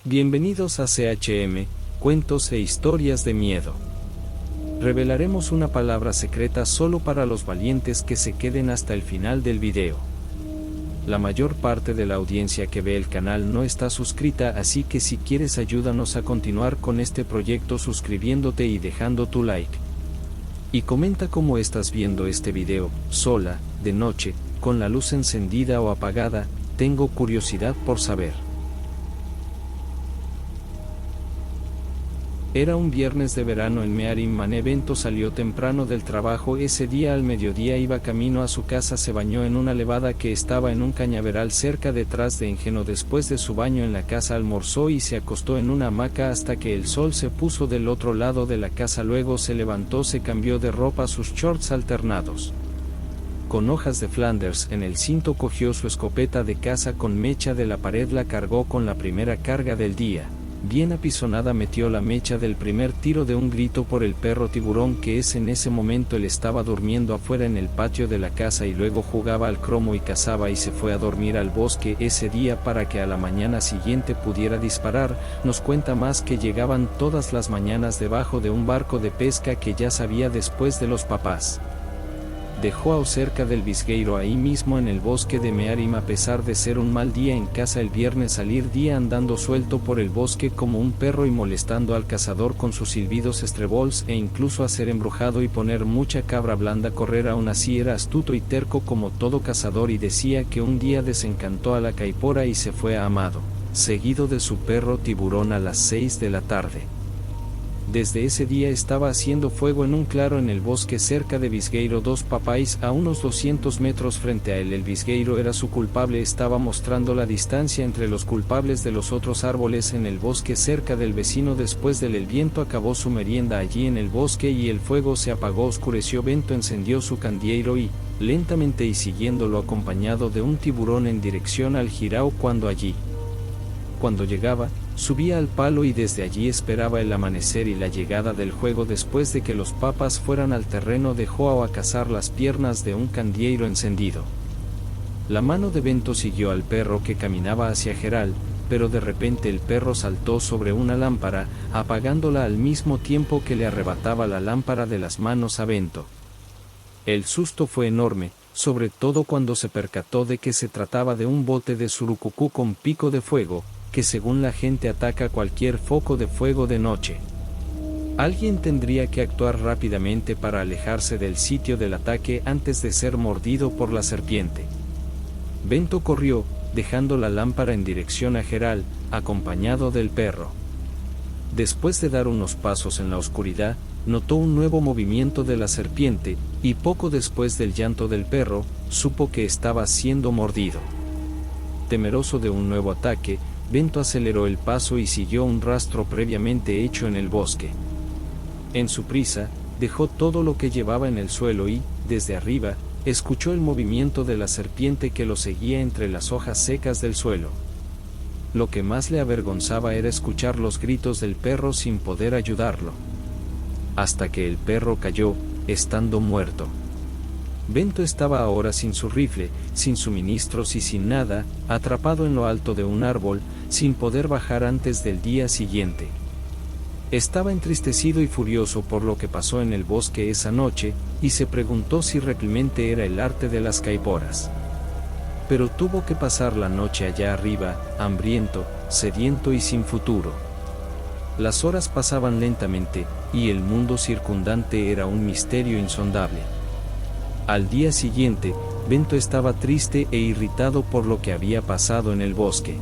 Bienvenidos a CHM, Cuentos e Historias de Miedo. Revelaremos una palabra secreta solo para los valientes que se queden hasta el final del video. La mayor parte de la audiencia que ve el canal no está suscrita, así que si quieres ayúdanos a continuar con este proyecto suscribiéndote y dejando tu like. Y comenta cómo estás viendo este video, sola, de noche, con la luz encendida o apagada, tengo curiosidad por saber. Era un viernes de verano en Mearim. Bento salió temprano del trabajo. Ese día al mediodía iba camino a su casa. Se bañó en una levada que estaba en un cañaveral cerca detrás de Engeno. Después de su baño en la casa almorzó y se acostó en una hamaca hasta que el sol se puso del otro lado de la casa. Luego se levantó, se cambió de ropa, sus shorts alternados con hojas de Flanders en el cinto, cogió su escopeta de caza con mecha de la pared, la cargó con la primera carga del día. Bien apisonada metió la mecha del primer tiro de un grito por el perro Tiburón, que en ese momento él estaba durmiendo afuera en el patio de la casa y luego jugaba al cromo y cazaba, y se fue a dormir al bosque ese día para que a la mañana siguiente pudiera disparar. Nos cuenta más que llegaban todas las mañanas debajo de un barco de pesca que ya sabía después de los papás. Dejó a cerca del Visgueiro, ahí mismo en el bosque de Mearim. A pesar de ser un mal día en casa el viernes, salir día andando suelto por el bosque como un perro y molestando al cazador con sus silbidos estrebols, e incluso hacer embrujado y poner mucha cabra blanda correr. Aún así era astuto y terco como todo cazador, y decía que un día desencantó a la caipora y se fue a Amado, seguido de su perro Tiburón, a las 6 de la tarde. Desde ese día estaba haciendo fuego en un claro en el bosque cerca de Visgueiro dos Papais, a unos 200 metros frente a él. El Visgueiro era su culpable, estaba mostrando la distancia entre los culpables de los otros árboles en el bosque cerca del vecino. Después del el viento acabó su merienda allí en el bosque y el fuego se apagó, oscureció. Bento encendió su candeeiro y, lentamente y siguiéndolo acompañado de un tiburón en dirección al jirao, cuando llegaba, subía al palo y desde allí esperaba el amanecer y la llegada del juego. Después de que los papas fueran al terreno, dejó a cazar las piernas de un candeeiro encendido. La mano de Bento siguió al perro que caminaba hacia Geral, pero de repente el perro saltó sobre una lámpara, apagándola al mismo tiempo que le arrebataba la lámpara de las manos a Bento. El susto fue enorme, sobre todo cuando se percató de que se trataba de un bote de surucucú con pico de fuego, que según la gente ataca cualquier foco de fuego de noche. Alguien tendría que actuar rápidamente para alejarse del sitio del ataque antes de ser mordido por la serpiente. Bento corrió, dejando la lámpara en dirección a Geral, acompañado del perro. Después de dar unos pasos en la oscuridad, notó un nuevo movimiento de la serpiente, y poco después del llanto del perro, supo que estaba siendo mordido. Temeroso de un nuevo ataque, Bento aceleró el paso y siguió un rastro previamente hecho en el bosque. En su prisa, dejó todo lo que llevaba en el suelo y, desde arriba, escuchó el movimiento de la serpiente que lo seguía entre las hojas secas del suelo. Lo que más le avergonzaba era escuchar los gritos del perro sin poder ayudarlo. Hasta que el perro cayó, estando muerto. Bento estaba ahora sin su rifle, sin suministros y sin nada, atrapado en lo alto de un árbol, sin poder bajar antes del día siguiente. Estaba entristecido y furioso por lo que pasó en el bosque esa noche, y se preguntó si realmente era el arte de las caiporas. Pero tuvo que pasar la noche allá arriba, hambriento, sediento y sin futuro. Las horas pasaban lentamente, y el mundo circundante era un misterio insondable. Al día siguiente, Bento estaba triste e irritado por lo que había pasado en el bosque.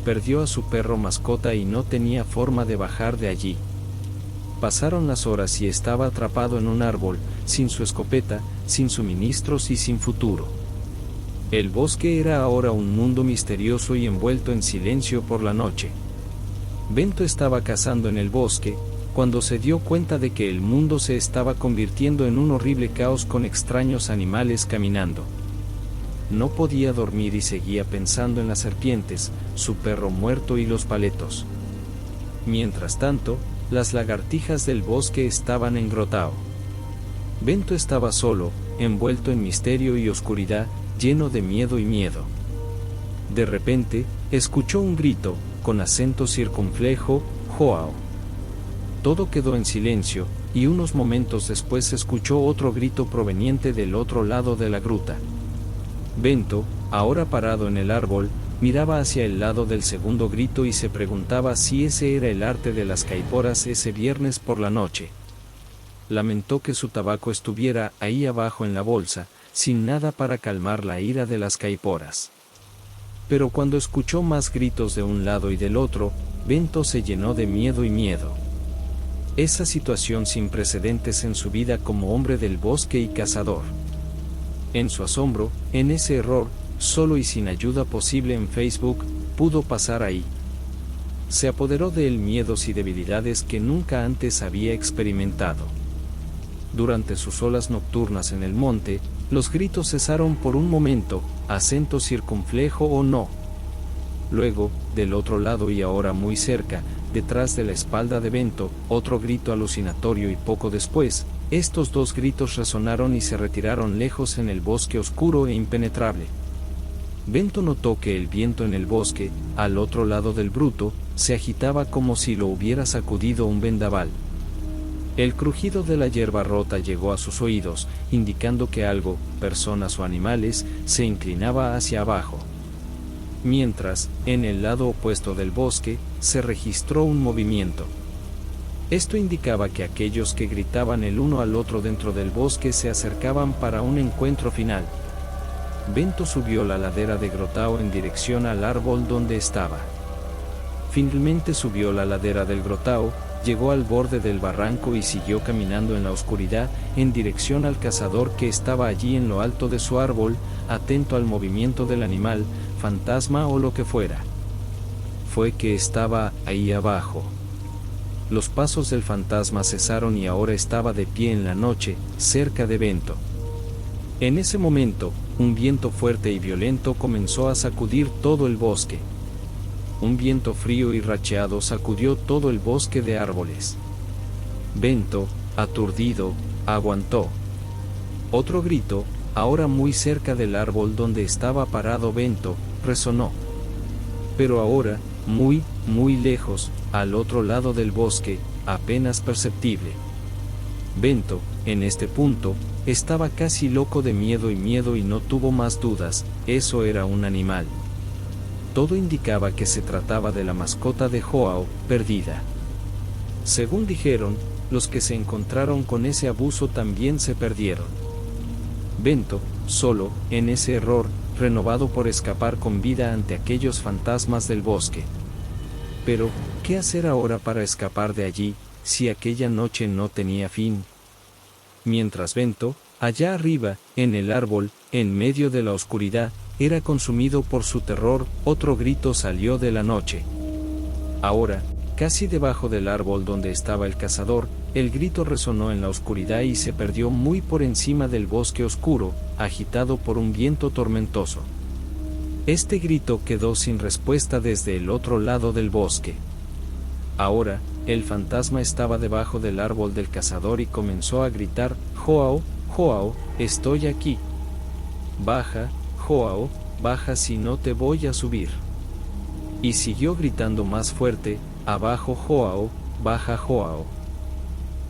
Perdió a su perro mascota y no tenía forma de bajar de allí. Pasaron las horas y estaba atrapado en un árbol, sin su escopeta, sin suministros y sin futuro. El bosque era ahora un mundo misterioso y envuelto en silencio por la noche. Bento estaba cazando en el bosque, cuando se dio cuenta de que el mundo se estaba convirtiendo en un horrible caos con extraños animales caminando. No podía dormir y seguía pensando en las serpientes, su perro muerto y los paletos. Mientras tanto, las lagartijas del bosque estaban engrotado. Bento estaba solo, envuelto en misterio y oscuridad, lleno de miedo y miedo. De repente, escuchó un grito, con acento circunflejo, Joao. Todo quedó en silencio, y unos momentos después se escuchó otro grito proveniente del otro lado de la gruta. Bento, ahora parado en el árbol, miraba hacia el lado del segundo grito y se preguntaba si ese era el arte de las caiporas ese viernes por la noche. Lamentó que su tabaco estuviera ahí abajo en la bolsa, sin nada para calmar la ira de las caiporas. Pero cuando escuchó más gritos de un lado y del otro, Bento se llenó de miedo y miedo. Esa situación sin precedentes en su vida como hombre del bosque y cazador. En su asombro, en ese error, solo y sin ayuda posible en Facebook, pudo pasar ahí. Se apoderó de él miedos y debilidades que nunca antes había experimentado. Durante sus olas nocturnas en el monte, los gritos cesaron por un momento, acento circunflejo o no. Luego, del otro lado y ahora muy cerca, detrás de la espalda de Bento, otro grito alucinatorio y poco después, estos dos gritos resonaron y se retiraron lejos en el bosque oscuro e impenetrable. Bento notó que el viento en el bosque, al otro lado del bruto, se agitaba como si lo hubiera sacudido un vendaval. El crujido de la hierba rota llegó a sus oídos, indicando que algo, personas o animales, se inclinaba hacia abajo. Mientras, en el lado opuesto del bosque, se registró un movimiento. Esto indicaba que aquellos que gritaban el uno al otro dentro del bosque se acercaban para un encuentro final. Bento subió la ladera de Grotao en dirección al árbol donde estaba. Finalmente subió la ladera del Grotao, llegó al borde del barranco y siguió caminando en la oscuridad, en dirección al cazador que estaba allí en lo alto de su árbol, atento al movimiento del animal, fantasma o lo que fuera. Fue que estaba ahí abajo. Los pasos del fantasma cesaron y ahora estaba de pie en la noche, cerca de Bento. En ese momento, un viento fuerte y violento comenzó a sacudir todo el bosque. Un viento frío y racheado sacudió todo el bosque de árboles. Bento, aturdido, aguantó. Otro grito, ahora muy cerca del árbol donde estaba parado Bento, resonó. Pero ahora, muy, muy lejos, al otro lado del bosque, apenas perceptible. Bento, en este punto, estaba casi loco de miedo y no tuvo más dudas, eso era un animal. Todo indicaba que se trataba de la mascota de Joao, perdida. Según dijeron, los que se encontraron con ese abuso también se perdieron. Bento, solo, en ese error, renovado por escapar con vida ante aquellos fantasmas del bosque. Pero, ¿qué hacer ahora para escapar de allí, si aquella noche no tenía fin? Mientras Bento, allá arriba, en el árbol, en medio de la oscuridad, era consumido por su terror, otro grito salió de la noche. Ahora, casi debajo del árbol donde estaba el cazador, el grito resonó en la oscuridad y se perdió muy por encima del bosque oscuro, agitado por un viento tormentoso. Este grito quedó sin respuesta desde el otro lado del bosque. Ahora, el fantasma estaba debajo del árbol del cazador y comenzó a gritar: «Joao, Joao, estoy aquí. Baja, Joao, baja si no te voy a subir». Y siguió gritando más fuerte: «Abajo Joao, baja Joao».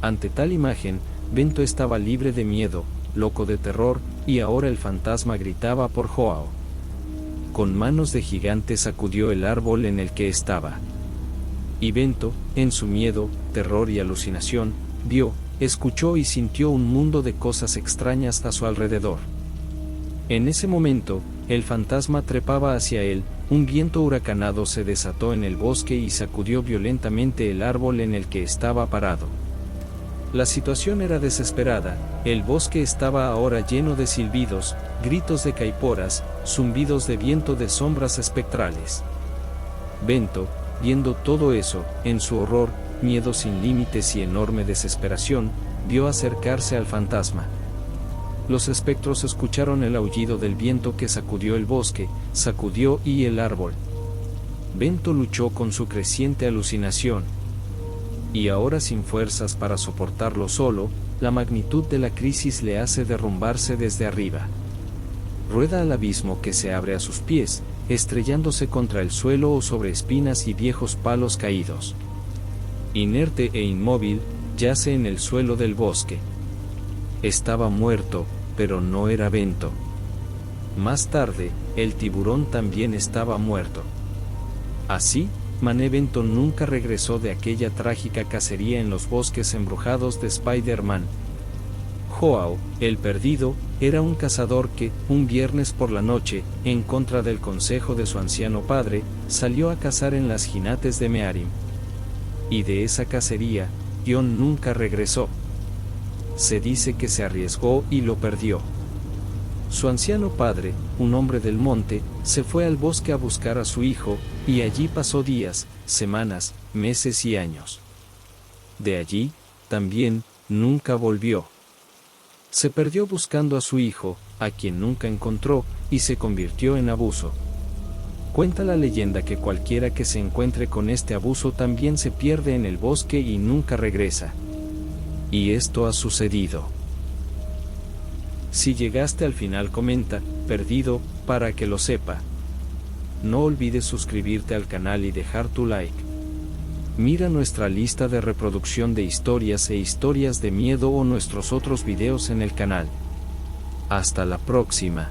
Ante tal imagen, Bento estaba libre de miedo, loco de terror, y ahora el fantasma gritaba por Joao. Con manos de gigante sacudió el árbol en el que estaba. Y Bento, en su miedo, terror y alucinación, vio, escuchó y sintió un mundo de cosas extrañas a su alrededor. En ese momento, el fantasma trepaba hacia él, un viento huracanado se desató en el bosque y sacudió violentamente el árbol en el que estaba parado. La situación era desesperada, el bosque estaba ahora lleno de silbidos, gritos de caiporas, zumbidos de viento de sombras espectrales. Bento, viendo todo eso, en su horror, miedo sin límites y enorme desesperación, vio acercarse al fantasma. Los espectros escucharon el aullido del viento que sacudió el bosque, sacudió y el árbol. Bento luchó con su creciente alucinación. Y ahora sin fuerzas para soportarlo solo, la magnitud de la crisis le hace derrumbarse desde arriba. Rueda al abismo que se abre a sus pies, estrellándose contra el suelo o sobre espinas y viejos palos caídos. Inerte e inmóvil, yace en el suelo del bosque. Estaba muerto, pero no era Bento. Más tarde, el tiburón también estaba muerto. Así, Mané Bento nunca regresó de aquella trágica cacería en los bosques embrujados de Spider-Man. Joao, el perdido, era un cazador que, un viernes por la noche, en contra del consejo de su anciano padre, salió a cazar en las jinates de Mearim. Y de esa cacería, John nunca regresó. Se dice que se arriesgó y lo perdió. Su anciano padre, un hombre del monte, se fue al bosque a buscar a su hijo, y allí pasó días, semanas, meses y años. De allí, también, nunca volvió. Se perdió buscando a su hijo, a quien nunca encontró, y se convirtió en abuso. Cuenta la leyenda que cualquiera que se encuentre con este abuso también se pierde en el bosque y nunca regresa. Y esto ha sucedido. Si llegaste al final comenta, perdido, para que lo sepa. No olvides suscribirte al canal y dejar tu like. Mira nuestra lista de reproducción de historias e historias de miedo o nuestros otros videos en el canal. Hasta la próxima.